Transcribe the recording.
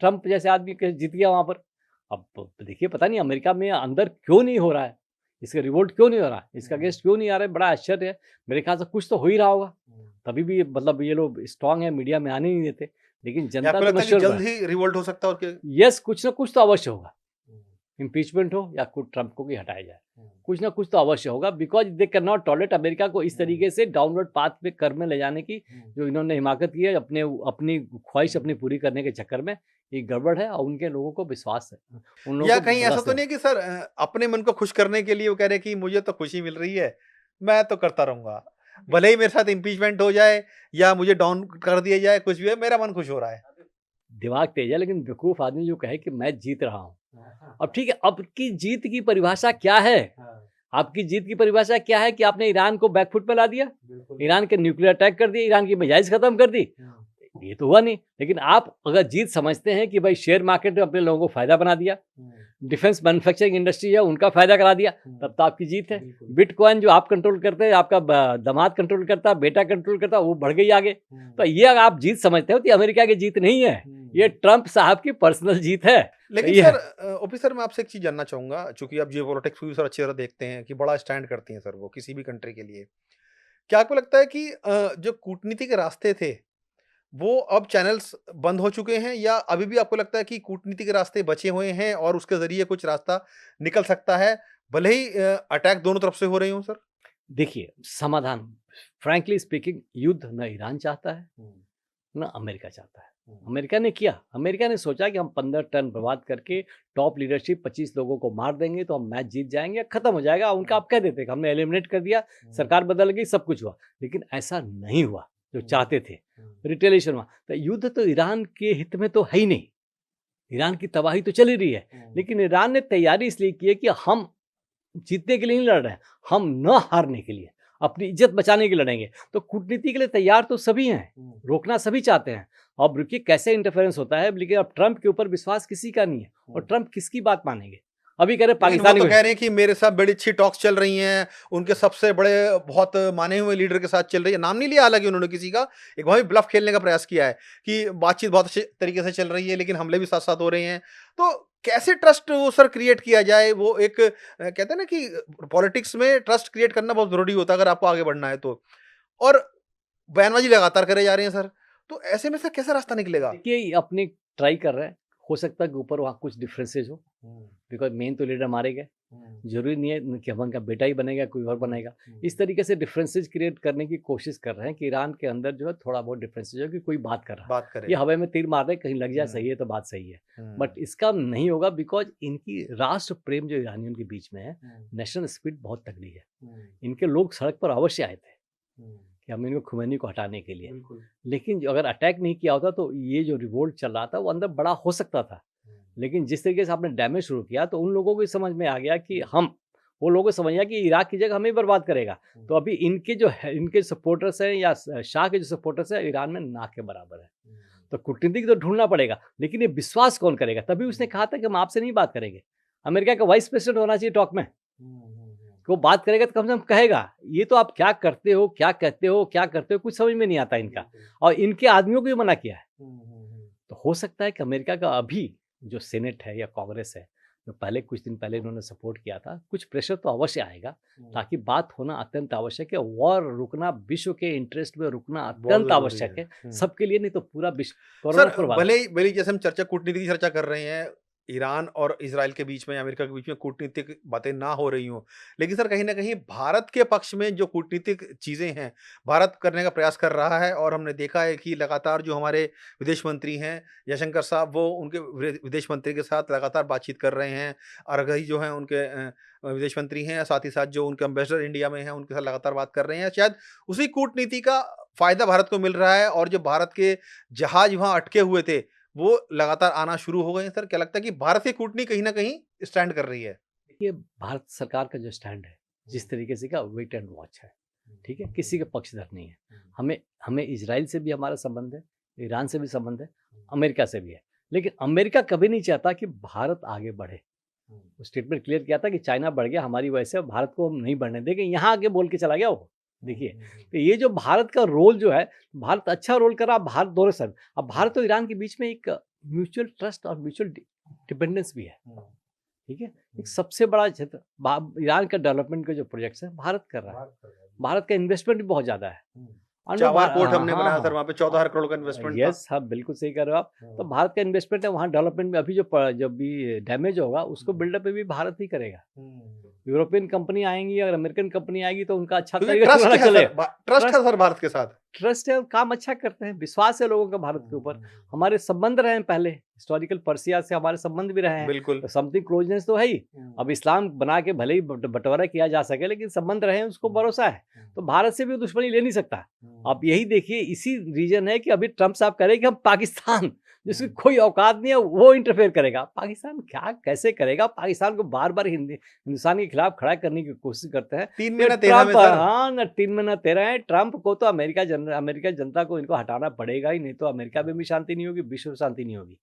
Trump जैसे आदमी जीत गया वहाँ पर। अब देखिए पता नहीं अमेरिका में अंदर क्यों नहीं हो रहा है, इसका रिवोल्ट क्यों नहीं हो रहा है, इसका अगेंस्ट क्यों नहीं आ रहा है, बड़ा आश्चर्य है। मेरे ख्याल से कुछ तो हो ही रहा होगा, तभी भी मतलब ये लोग स्ट्रांग है, मीडिया में आने नहीं देते, लेकिन या जनता आपको तो मैं लगता है कि श्योर जल्द ही रिवोल्ट हो सकता है और क्या? यस, कुछ ना कुछ तो अवश्य होगा, इम्पीचमेंट हो या कुछ ट्रम्प को भी हटाया जाए, कुछ ना कुछ तो अवश्य होगा, because they can not tolerate America को इस तरीके से डाउनवर्ड पाथ पे कर में ले जाने की जो इन्होंने हिमाकत की है, अपने अपनी ख्वाहिश अपनी पूरी करने के चक्कर में। ये गड़बड़ है और उनके लोगों को विश्वास है, उन लोगों या को कहीं ऐसा बर्दाश्त तो है। नहीं है कि सर अपने मन को खुश करने के लिए वो कह रहे हैं कि मुझे तो खुशी मिल रही है, मैं तो करता रहूंगा, भले ही मेरे साथ इम्पीचमेंट हो जाए या मुझे डाउन कर दिया जाए, कुछ भी है, मेरा मन खुश हो रहा है। दिमाग तेज है, लेकिन बेवकूफ आदमी जो कहे कि मैं जीत रहा हूँ, अब ठीक है, अब की जीत की परिभाषा क्या है? आपकी जीत की परिभाषा क्या है कि आपने ईरान को बैकफुट पे ला दिया, ईरान के न्यूक्लियर अटैक कर दिया, ईरान की मिसाइल्स खत्म कर दी, ये तो हुआ नहीं। लेकिन आप अगर जीत समझते हैं कि भाई शेयर मार्केट में अपने लोगों को फायदा बना दिया, डिफेंस मैन्युफैक्चरिंग इंडस्ट्री है उनका फायदा करा दिया, तब तो आपकी जीत है। बिटकॉइन जो आप कंट्रोल करते हैं, आपका दामाद कंट्रोल करता, बेटा कंट्रोल करता, वो बढ़ गई आगे। तो ये अगर आप जीत समझते हो तो अमेरिका की जीत नहीं है, ये ट्रंप साहब की पर्सनल जीत है। लेकिन ये सर ओपी सर, मैं आपसे एक चीज जानना चाहूंगा, चूंकि आप जियोपॉलिटिक्स को भी सर अच्छी तरह देखते हैं कि बड़ा स्टैंड करती हैं सर वो किसी भी कंट्री के लिए। क्या आपको लगता है कि जो कूटनीति के रास्ते थे वो अब चैनल्स बंद हो चुके हैं, या अभी भी आपको लगता है कि कूटनीति के रास्ते बचे हुए हैं और उसके ज़रिए कुछ रास्ता निकल सकता है, भले ही अटैक दोनों तरफ से हो रहे हों सर? देखिए समाधान, फ्रैंकली स्पीकिंग, युद्ध न ईरान चाहता है न अमेरिका चाहता है। अमेरिका ने किया, अमेरिका ने सोचा कि हम 15 टन बर्बाद करके टॉप लीडरशिप 25 लोगों को मार देंगे तो हम मैच जीत जाएंगे, खत्म हो जाएगा उनका। आप कह देते कि हमने एलिमिनेट कर दिया, सरकार बदल गई, सब कुछ हुआ, लेकिन ऐसा नहीं हुआ जो चाहते थे, रिटेलिएशन हुआ। तो युद्ध तो ईरान के हित में तो है ही नहीं, ईरान की तबाही तो चल ही रही है, लेकिन ईरान ने तैयारी इसलिए की है कि हम जीतने के लिए नहीं लड़ रहे हैं, हम न हारने के लिए, अपनी इज्जत बचाने के लिए लड़ेंगे। तो कूटनीति के लिए तैयार तो सभी हैं, रोकना सभी चाहते हैं। अब रुकिए कैसे इंटरफेरेंस होता है, लेकिन अब ट्रंप के ऊपर विश्वास किसी का नहीं है, और ट्रंप किसकी बात मानेंगे? अभी कह रहे लेकिन वो पाकिस्तानी तो कह रहे हैं कि मेरे साथ बड़ी अच्छी टॉक्स चल रही हैं, उनके सबसे बड़े बहुत माने हुए लीडर के साथ चल रही है। नाम नहीं लिया हालाँकि उन्होंने किसी का, एक वहाँ भी ब्लफ खेलने का प्रयास किया है कि बातचीत बहुत अच्छे तरीके से चल रही है, लेकिन हमले भी साथ-साथ हो रहे हैं। तो कैसे ट्रस्ट वो सर क्रिएट किया जाए? वो एक कहते हैं ना कि पॉलिटिक्स में ट्रस्ट क्रिएट करना बहुत ज़रूरी होता है अगर आपको आगे बढ़ना है तो। और बयानबाज़ी लगातार करे जा रहे हैं सर, तो ऐसे में सर कैसा रास्ता निकलेगा? देखिए अपने ट्राई कर रहे हैं, हो सकता है कि ऊपर वहाँ कुछ डिफरेंसेज हो, बिकॉज मेन तो लीडर मारे गए, जरूरी नहीं है कि हम उनका बेटा ही बनेगा, कोई और बनेगा। इस तरीके से डिफरेंसेज क्रिएट करने की कोशिश कर रहे हैं कि ईरान के अंदर जो है थोड़ा बहुत डिफरेंसेज हो कि कोई बात कर रहा है, बात करें। ये हवा में तीर मार रहे कहीं लग जाए, सही है तो बात सही है, बट इसका नहीं होगा, बिकॉज इनकी राष्ट्र प्रेम जो ईरानियों के बीच में है, नेशनल स्पिरिट बहुत तगड़ी है। इनके लोग सड़क पर अवश्य आए थे कि हम इनको खुमैनी को हटाने के लिए, लेकिन अगर अटैक नहीं किया होता तो ये जो रिवोल्ट चल रहा था वो अंदर बड़ा हो सकता था। लेकिन जिस तरीके से आपने डैमेज शुरू किया तो उन लोगों को समझ में आ गया कि हम, वो लोगों को समझ गया कि इराक की जगह हमें बर्बाद करेगा। तो अभी इनके जो है, इनके सपोर्टर्स हैं या शाह के जो सपोर्टर्स हैं ईरान में ना के बराबर है। तो कूटनीतिक तो ढूंढना पड़ेगा, लेकिन ये विश्वास कौन करेगा? तभी उसने कहा था कि हम आपसे नहीं बात करेंगे। अमेरिका का वाइस प्रेसिडेंट होना चाहिए टॉक में, कि वो बात करेगा तो कम से कम कहेगा ये तो आप क्या करते हो, क्या कहते हो, क्या करते हो, कुछ समझ में नहीं आता इनका। और इनके आदमियों को भी मना किया है। तो हो सकता है कि अमेरिका का अभी जो सेनेट है या कांग्रेस है, जो पहले कुछ दिन पहले इन्होंने सपोर्ट किया था, कुछ प्रेशर तो अवश्य आएगा, ताकि बात होना अत्यंत आवश्यक है। वॉर रुकना, विश्व के इंटरेस्ट में रुकना अत्यंत आवश्यक है सबके लिए, नहीं तो पूरा विश्व कोरोना सर भले ही जैसे हम कूटनीति की चर्चा कर रहे हैं, ईरान और इजराइल के बीच में, अमेरिका के बीच में कूटनीतिक बातें ना हो रही हों, लेकिन सर कहीं न कहीं भारत के पक्ष में जो कूटनीतिक चीज़ें हैं, भारत करने का प्रयास कर रहा है और हमने देखा है कि लगातार जो हमारे विदेश मंत्री हैं, जयशंकर साहब, वो उनके विदेश मंत्री के साथ लगातार बातचीत कर रहे हैं। अरगही जो हैं उनके विदेश मंत्री हैं, साथ ही साथ जो उनके एम्बेसडर इंडिया में हैं, उनके साथ लगातार बात कर रहे हैं। शायद उसी कूटनीति का फ़ायदा भारत को मिल रहा है और जो भारत के जहाज़ वहाँ अटके हुए थे, वो लगातार आना शुरू हो गए हैं सर। क्या लगता है कि भारत की कूटनीति कहीं न कहीं स्टैंड कर रही है? देखिए भारत सरकार का जो स्टैंड है, जिस तरीके से का वेट एंड वॉच है, ठीक है, किसी के पक्षधर नहीं है। हमें हमें इजराइल से भी हमारा संबंध है, ईरान से भी संबंध है, अमेरिका से भी है, लेकिन अमेरिका कभी नहीं चाहता कि भारत आगे बढ़े। वो स्टेटमेंट क्लियर किया था कि चाइना बढ़ गया हमारी वजह से, भारत को हम नहीं बढ़ने देंगे, यहाँ आगे बोल के चला गया वो। देखिए तो ये जो भारत का रोल जो है, भारत अच्छा रोल कर रहा, भारत दोनों साइड। अब भारत और ईरान के बीच में एक म्यूचुअल ट्रस्ट और म्यूचुअल डिपेंडेंस भी है। ठीक है, एक सबसे बड़ा क्षेत्र ईरान का डेवलपमेंट के जो प्रोजेक्ट्स हैं भारत कर रहा है। भारत का इन्वेस्टमेंट भी बहुत ज़्यादा है। चावार पोर्ट हमने बनाया सर, वहाँ पे 14,000 करोड़ का इन्वेस्टमेंट था। यस, हाँ बिल्कुल सही कह रहे हो आप। तो भारत का इन्वेस्टमेंट है वहाँ, डेवलपमेंट में अभी जो भी डैमेज होगा उसको बिल्डअप भी भारत ही करेगा। यूरोपियन कंपनी आएंगी और अमेरिकन कंपनी आएगी तो उनका अच्छा तरीके से चले। ट्रस्ट है सर भारत के साथ, ट्रस्ट है, काम अच्छा करते हैं, विश्वास है लोगों का भारत के ऊपर। हमारे संबंध रहे हैं पहले, हिस्टोरिकल पर्सिया से हमारे संबंध भी रहे हैं। बिल्कुल, तो समथिंग क्लोजनेस तो है ही। अब इस्लाम बना के भले ही बंटवारा किया जा सके, लेकिन संबंध रहे हैं, उसको भरोसा है। तो भारत से भी दुश्मनी ले नहीं सकता। आप यही देखिए, इसी रीजन है कि अभी ट्रम्प साहब कह रहे हैं कि हम पाकिस्तान, जिसकी कोई औकात नहीं है, वो इंटरफेयर करेगा। पाकिस्तान क्या कैसे करेगा? पाकिस्तान को बार बार हिंदुस्तान के खिलाफ खड़ा करने की कोशिश करते हैं। 3 में ना 13 में सर। हाँ, ना 3 में ना 13 है। ट्रम्प को तो अमेरिका जनता को इनको हटाना पड़ेगा ही, नहीं तो अमेरिका में भी शांति नहीं होगी, विश्व में शांति नहीं होगी।